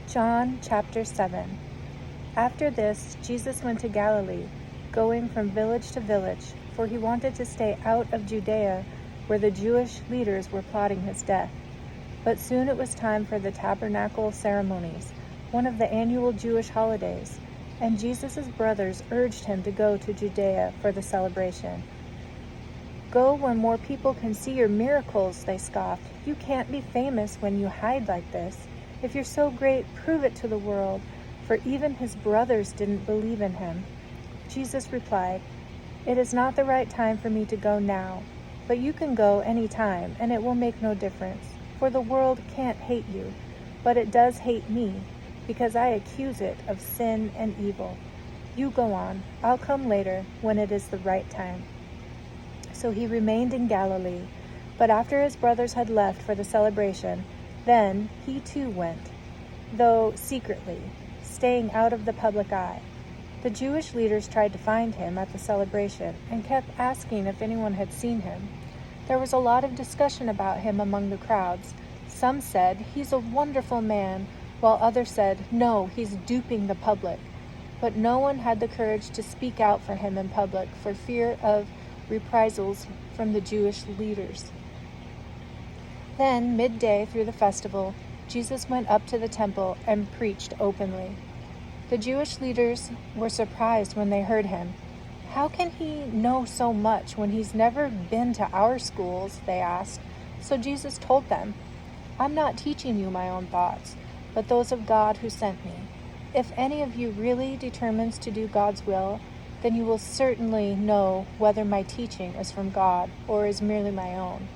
John chapter 7. After this, Jesus went to Galilee, going from village to village, for he wanted to stay out of Judea, where the Jewish leaders were plotting his death. But soon it was time for the tabernacle ceremonies, one of the annual Jewish holidays, and Jesus' brothers urged him to go to Judea for the celebration. "Go where more people can see your miracles," they scoffed. "You can't be famous when you hide like this. If you're so great, prove it to the world," for even his brothers didn't believe in him. Jesus replied, "It is not the right time for me to go now, but you can go any time, and it will make no difference, for the world can't hate you, but it does hate me, because I accuse it of sin and evil. You go on, I'll come later when it is the right time." So he remained in Galilee, but after his brothers had left for the celebration, then he too went, though secretly, staying out of the public eye. The Jewish leaders tried to find him at the celebration and kept asking if anyone had seen him. There was a lot of discussion about him among the crowds. Some said, "He's a wonderful man," while others said, "No, he's duping the public." But no one had the courage to speak out for him in public for fear of reprisals from the Jewish leaders. Then, midday through the festival, Jesus went up to the temple and preached openly. The Jewish leaders were surprised when they heard him. "How can he know so much when he's never been to our schools?" they asked. So Jesus told them, "I'm not teaching you my own thoughts, but those of God who sent me. If any of you really determines to do God's will, then you will certainly know whether my teaching is from God or is merely my own.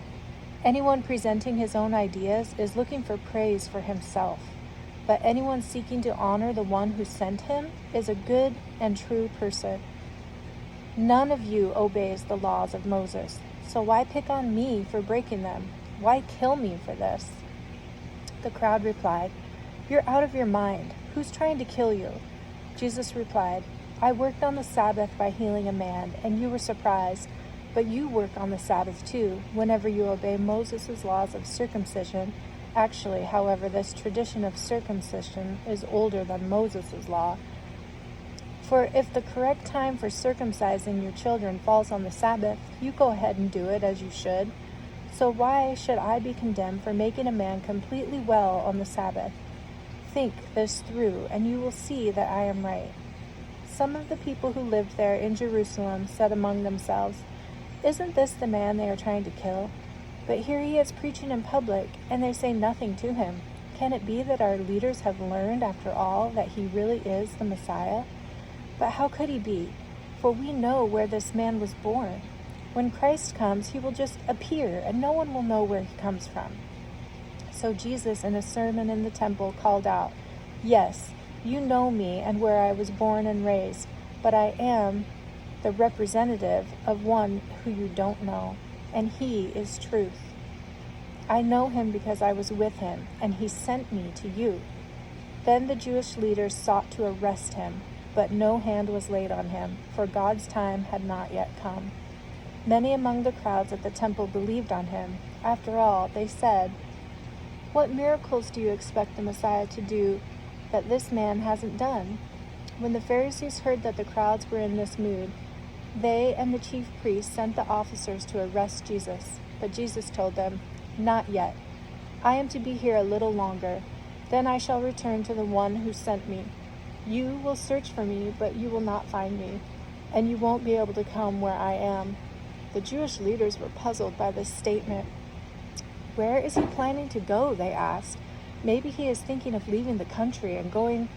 Anyone presenting his own ideas is looking for praise for himself, but anyone seeking to honor the one who sent him is a good and true person. None of you obeys the laws of Moses, so why pick on me for breaking them? Why kill me for this?" The crowd replied, "You're out of your mind. Who's trying to kill you?" Jesus replied, "I worked on the Sabbath by healing a man, and you were surprised. But you work on the Sabbath too, whenever you obey Moses' laws of circumcision. Actually, however, this tradition of circumcision is older than Moses' law. For if the correct time for circumcising your children falls on the Sabbath, you go ahead and do it as you should. So why should I be condemned for making a man completely well on the Sabbath? Think this through, and you will see that I am right." Some of the people who lived there in Jerusalem said among themselves, "Isn't this the man they are trying to kill? But here he is preaching in public, and they say nothing to him. Can it be that our leaders have learned, after all, that he really is the Messiah? But how could he be? For we know where this man was born. When Christ comes, he will just appear, and no one will know where he comes from." So Jesus, in a sermon in the temple, called out, "Yes, you know me and where I was born and raised, but I am the representative of one who you don't know, and he is truth. I know him because I was with him, and he sent me to you." Then the Jewish leaders sought to arrest him, but no hand was laid on him, for God's time had not yet come. Many among the crowds at the temple believed on him. After all, they said, "What miracles do you expect the Messiah to do that this man hasn't done?" When the Pharisees heard that the crowds were in this mood, they and the chief priests sent the officers to arrest Jesus. But Jesus told them, "Not yet. I am to be here a little longer. Then I shall return to the one who sent me. You will search for me, but you will not find me, and you won't be able to come where I am." The Jewish leaders were puzzled by this statement. "Where is he planning to go?" they asked. "Maybe he is thinking of leaving the country and going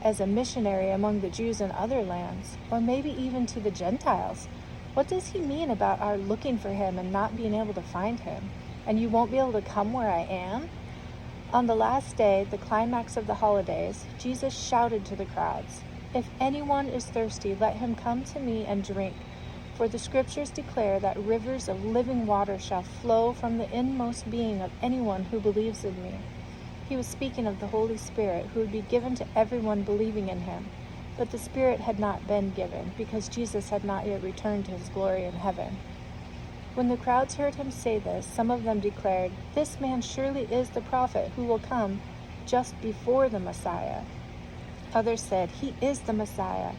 as a missionary among the Jews in other lands, or maybe even to the Gentiles. What does he mean about our looking for him and not being able to find him? And you won't be able to come where I am?" On the last day, the climax of the holidays, Jesus shouted to the crowds, "If anyone is thirsty, let him come to me and drink. For the scriptures declare that rivers of living water shall flow from the inmost being of anyone who believes in me." He was speaking of the Holy Spirit, who would be given to everyone believing in him. But the Spirit had not been given, because Jesus had not yet returned to his glory in heaven. When the crowds heard him say this, some of them declared, "This man surely is the prophet who will come." just before the Messiah. Others said, "He is the Messiah."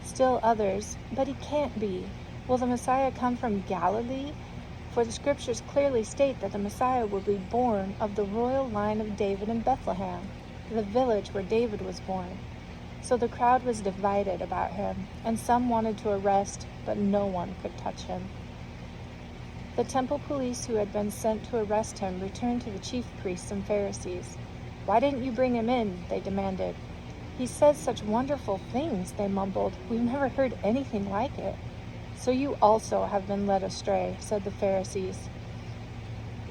Still others, "But he can't be. Will the Messiah come from Galilee? For the scriptures clearly state that the Messiah will be born of the royal line of David in Bethlehem, the village where David was born." So the crowd was divided about him, and some wanted to arrest, but no one could touch him. The temple police who had been sent to arrest him returned to the chief priests and Pharisees. "Why didn't you bring him in?" they demanded. "He says such wonderful things," they mumbled. "We've never heard anything like it." "So you also have been led astray," said the Pharisees.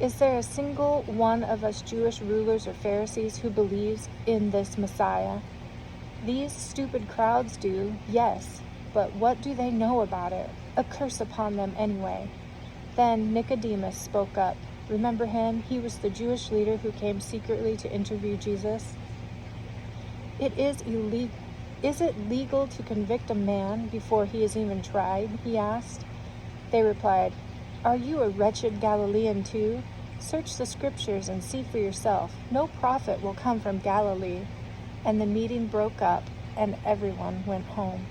"Is there a single one of us Jewish rulers or Pharisees who believes in this Messiah? These stupid crowds do, yes, but what do they know about it? A curse upon them anyway." Then Nicodemus spoke up. Remember him? He was the Jewish leader who came secretly to interview Jesus. Is it legal to convict a man before he is even tried?" he asked. They replied, "Are you a wretched Galilean too? Search the scriptures and see for yourself. No prophet will come from Galilee." And the meeting broke up, and everyone went home.